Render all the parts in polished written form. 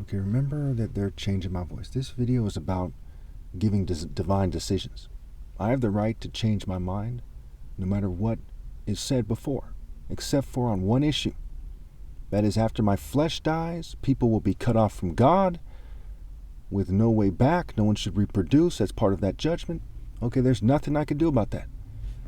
Okay, remember that they're changing my voice. This video is about giving divine decisions. I have the right to change my mind no matter what is said before, except for on one issue. That is, after my flesh dies, people will be cut off from God with no way back. No one should reproduce. That's part of that judgment. Okay, there's nothing I can do about that.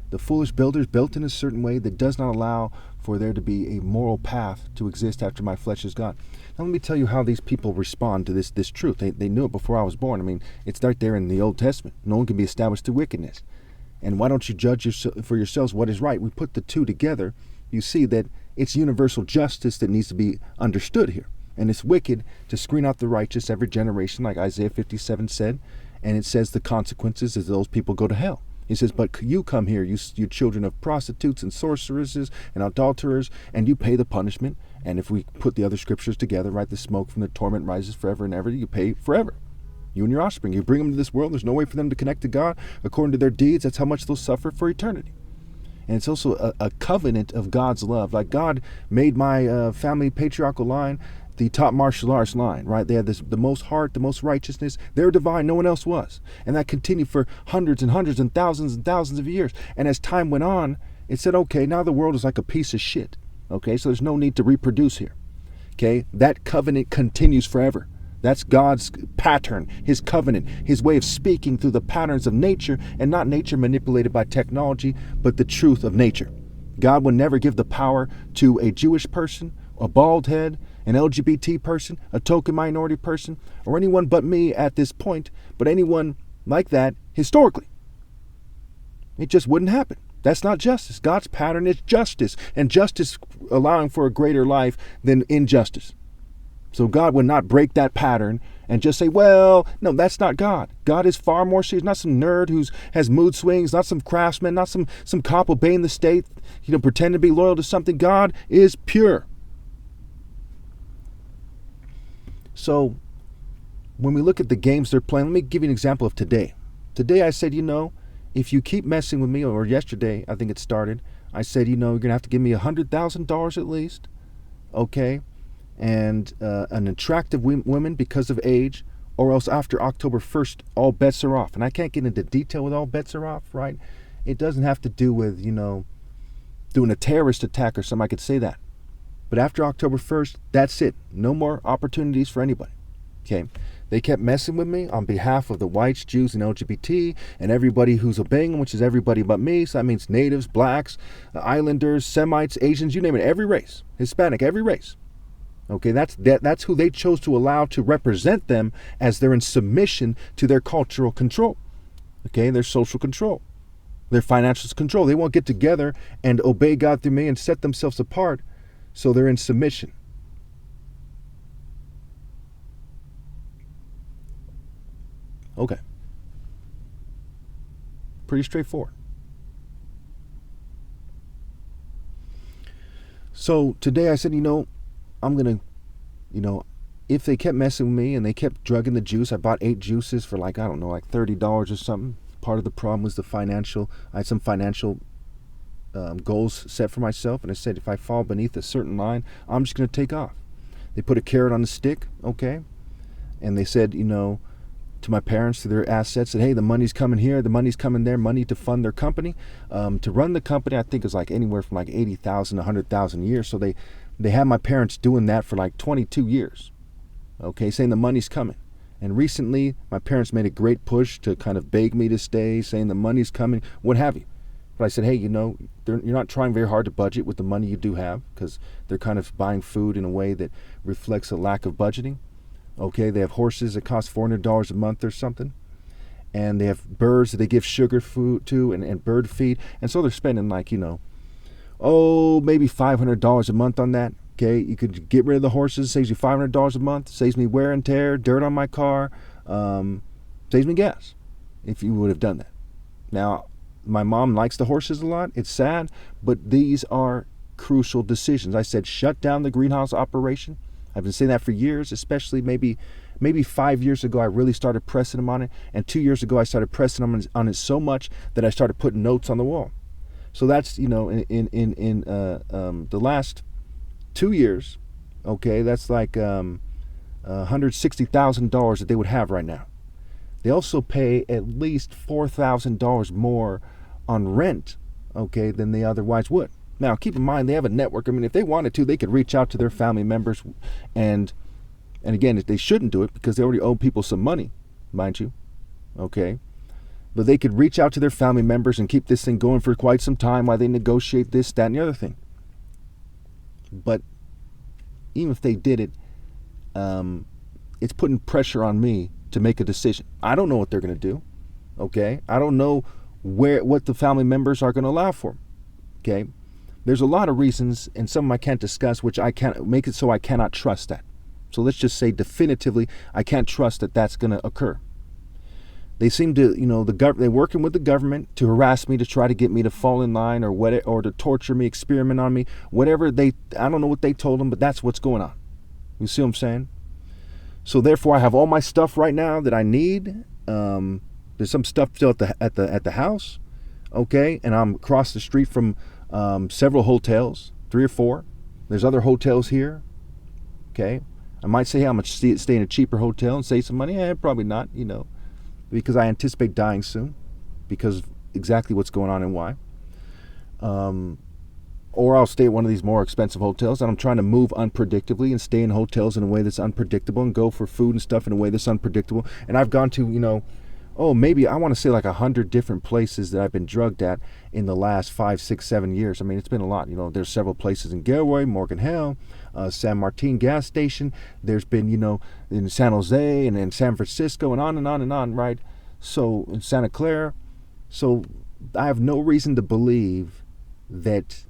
The foolish builders built in a certain way that does not allow for there to be a moral path to exist after my flesh is gone. Now let me tell you how these people respond to this truth. They knew it before I was born. I mean, it's right there in the Old Testament. No one can be established through wickedness. And why don't you judge for yourselves what is right? We put the two together. You see that it's universal justice that needs to be understood here. And it's wicked to screen out the righteous every generation, like Isaiah 57 said. And it says the consequences is those people go to hell. He says, but you come here, you children of prostitutes and sorceresses and adulterers, and you pay the punishment. And if we put the other scriptures together, right, the smoke from the torment rises forever and ever, you pay forever. You and your offspring, you bring them to this world, there's no way for them to connect to God. According to their deeds, that's how much they'll suffer for eternity. And it's also a covenant of God's love. Like God made my family patriarchal line the top martial arts line, right? They had the most heart, the most righteousness. They're divine, no one else was. And that continued for hundreds and hundreds and thousands of years. And as time went on, it said, okay, now the world is like a piece of shit. Okay, so there's no need to reproduce here. Okay, that covenant continues forever. That's God's pattern, his covenant, his way of speaking through the patterns of nature, and not nature manipulated by technology, but the truth of nature. God would never give the power to a Jewish person, a bald head, an LGBT person, a token minority person, or anyone but me at this point, but anyone like that historically. It just wouldn't happen. That's not justice. God's pattern is justice, and justice allowing for a greater life than injustice. So God would not break that pattern and just say, well, no, that's not God. God is far more serious. Not some nerd who has mood swings, not some craftsman, not some cop obeying the state, pretend to be loyal to something. God is pure. So when we look at the games they're playing, let me give you an example of today. Today I said, if you keep messing with me, or yesterday I think it started, I said, you're going to have to give me $100,000 at least, okay? And an attractive woman because of age, or else after October 1st, all bets are off. And I can't get into detail with all bets are off, right? It doesn't have to do with, doing a terrorist attack or something. I could say that. But after October 1st, that's it. No more opportunities for anybody. Okay? They kept messing with me on behalf of the whites, Jews, and LGBT, and everybody who's obeying them, which is everybody but me. So that means natives, blacks, islanders, Semites, Asians, you name it, every race. Hispanic, every race. Okay, that's who they chose to allow to represent them as they're in submission to their cultural control. Okay, their social control, their financial control. They won't get together and obey God through me and set themselves apart. So they're in submission. Okay. Pretty straightforward. So today I said, I'm going to, if they kept messing with me and they kept drugging the juice, I bought 8 juices for like $30 or something. Part of the problem was I had some financial goals set for myself, and I said if I fall beneath a certain line, I'm just going to take off. They put a carrot on the stick, okay, and they said, to my parents, to their assets, said, hey, the money's coming here, the money's coming there, money to fund their company. To run the company, I think is like anywhere from like 80,000 to 100,000 a year. So they had my parents doing that for like 22 years, okay, saying the money's coming. And recently, my parents made a great push to kind of beg me to stay, saying the money's coming, what have you. But I said, hey, you're not trying very hard to budget with the money you do have, because they're kind of buying food in a way that reflects a lack of budgeting. Okay, they have horses that cost $400 a month or something. And they have birds that they give sugar food to and bird feed. And so they're spending like, maybe $500 a month on that. Okay, you could get rid of the horses, saves you $500 a month, saves me wear and tear, dirt on my car, saves me gas if you would have done that. Now, my mom likes the horses a lot. It's sad, but these are crucial decisions. I said, shut down the greenhouse operation. I've been saying that for years, especially maybe 5 years ago, I really started pressing them on it. And 2 years ago, I started pressing them on it so much that I started putting notes on the wall. So that's, in the last 2 years, okay, that's like $160,000 that they would have right now. They also pay at least $4,000 more on rent, okay, than they otherwise would. Now, keep in mind, they have a network. I mean, if they wanted to, they could reach out to their family members. And again, they shouldn't do it because they already owe people some money, mind you, okay? But they could reach out to their family members and keep this thing going for quite some time while they negotiate this, that, and the other thing. But even if they did it, it's putting pressure on me to make a decision. I don't know what they're going to do, okay? I don't know what the family members are going to allow for, okay? There's a lot of reasons, and some I can't discuss, which I can't make it so I cannot trust that. So let's just say definitively, I can't trust that that's going to occur. They seem to, they're working with the government to harass me, to try to get me to fall in line or to torture me, experiment on me, whatever I don't know what they told them, but that's what's going on. You see what I'm saying? So therefore, I have all my stuff right now that I need. There's some stuff still at the house, okay? And I'm across the street from several hotels, 3 or 4. There's other hotels here, okay? I might say, hey, I'm going to stay in a cheaper hotel and save some money. Probably not, because I anticipate dying soon because of exactly what's going on and why. Or I'll stay at one of these more expensive hotels, and I'm trying to move unpredictably and stay in hotels in a way that's unpredictable and go for food and stuff in a way that's unpredictable. And I've gone to, maybe I want to say like 100 different places that I've been drugged at in the last 5, 6, 7 years. I mean, it's been a lot. There's several places in Gilroy, Morgan Hill, San Martin gas station. There's been, in San Jose and in San Francisco and on and on and on, right? So in Santa Clara. So I have no reason to believe that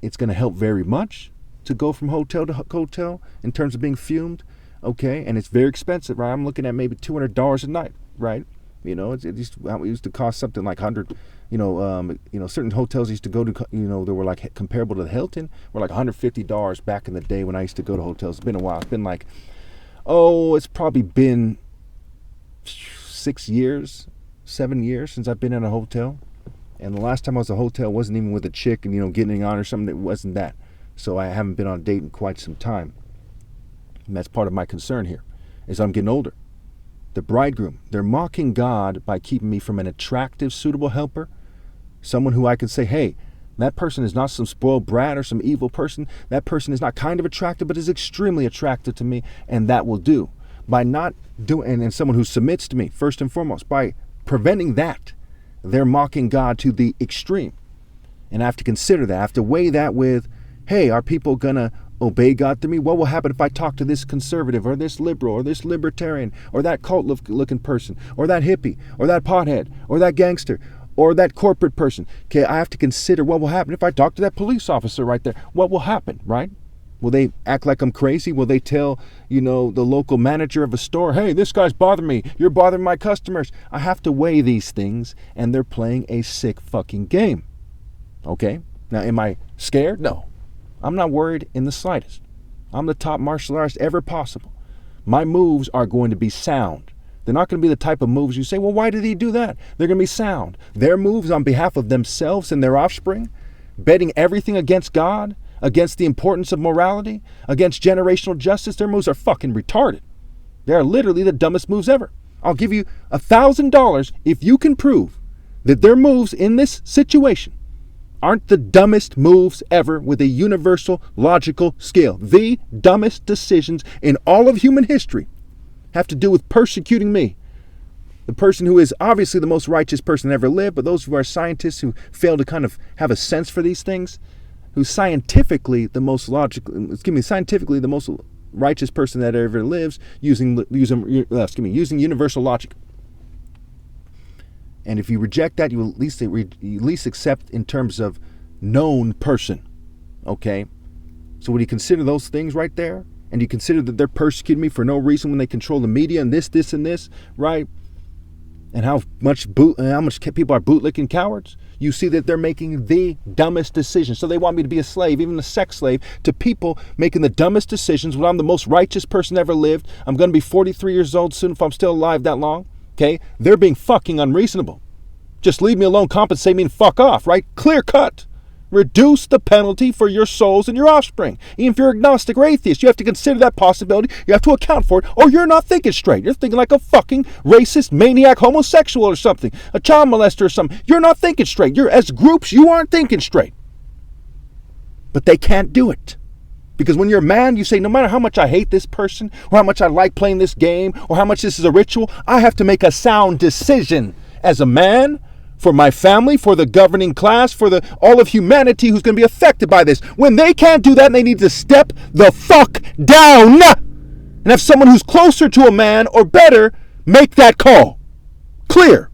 it's going to help very much to go from hotel to hotel in terms of being fumed, okay? And it's very expensive, right? I'm looking at maybe $200 a night, right? It used to cost something like 100. Certain hotels used to go to, they were like comparable to the Hilton, were like $150 back in the day when I used to go to hotels. It's been a while. It's been like, it's probably been 6 years, 7 years since I've been in a hotel. And the last time I was at a hotel wasn't even with a chick and, getting on or something. It wasn't that. So I haven't been on a date in quite some time. And that's part of my concern here, is I'm getting older. The bridegroom, they're mocking God by keeping me from an attractive, suitable helper. Someone who I can say, hey, that person is not some spoiled brat or some evil person. That person is not kind of attractive, but is extremely attractive to me. And that will do. By not doing, and someone who submits to me, first and foremost, by preventing that, they're mocking God to the extreme. And I have to consider that. I have to weigh that with, hey, are people going to obey God through me? What will happen if I talk to this conservative or this liberal or this libertarian or that cult-looking person or that hippie or that pothead or that gangster or that corporate person? Okay, I have to consider what will happen if I talk to that police officer right there. What will happen, right? Will they act like I'm crazy? Will they tell, the local manager of a store, hey, this guy's bothering me. You're bothering my customers. I have to weigh these things, and they're playing a sick fucking game. Okay? Now, am I scared? No. I'm not worried in the slightest. I'm the top martial artist ever possible. My moves are going to be sound. They're not going to be the type of moves you say, well, why did he do that? They're going to be sound. Their moves on behalf of themselves and their offspring, betting everything against God, against the importance of morality, against generational justice, their moves are fucking retarded. They are literally the dumbest moves ever. I'll give you $1,000 if you can prove that their moves in this situation aren't the dumbest moves ever with a universal logical scale. The dumbest decisions in all of human history have to do with persecuting me, the person who is obviously the most righteous person that ever lived, but those who are scientists who fail to kind of have a sense for these things, who's scientifically the most righteous person that ever lives, using universal logic. And if you reject that, you at least accept in terms of known person. Okay? So when you consider those things right there, and you consider that they're persecuting me for no reason when they control the media and this, and this, right? And how much people are bootlicking cowards, you see that they're making the dumbest decisions. So they want me to be a slave, even a sex slave, to people making the dumbest decisions when I'm the most righteous person ever lived. I'm going to be 43 years old soon if I'm still alive that long. Okay? They're being fucking unreasonable. Just leave me alone, compensate me, and fuck off, right? Clear cut. reduce the penalty for your souls and your offspring. Even if you're agnostic or atheist, you have to consider that possibility. You have to account for it, or you're not thinking straight. You're thinking like a fucking racist, maniac, homosexual or something, a child molester or something. You're not thinking straight. As groups, you aren't thinking straight. But they can't do it. Because when you're a man, you say, no matter how much I hate this person, or how much I like playing this game, or how much this is a ritual, I have to make a sound decision as a man, for my family, for the governing class, for all of humanity who's going to be affected by this. When they can't do that, they need to step the fuck down and have someone who's closer to a man or better make that call. Clear.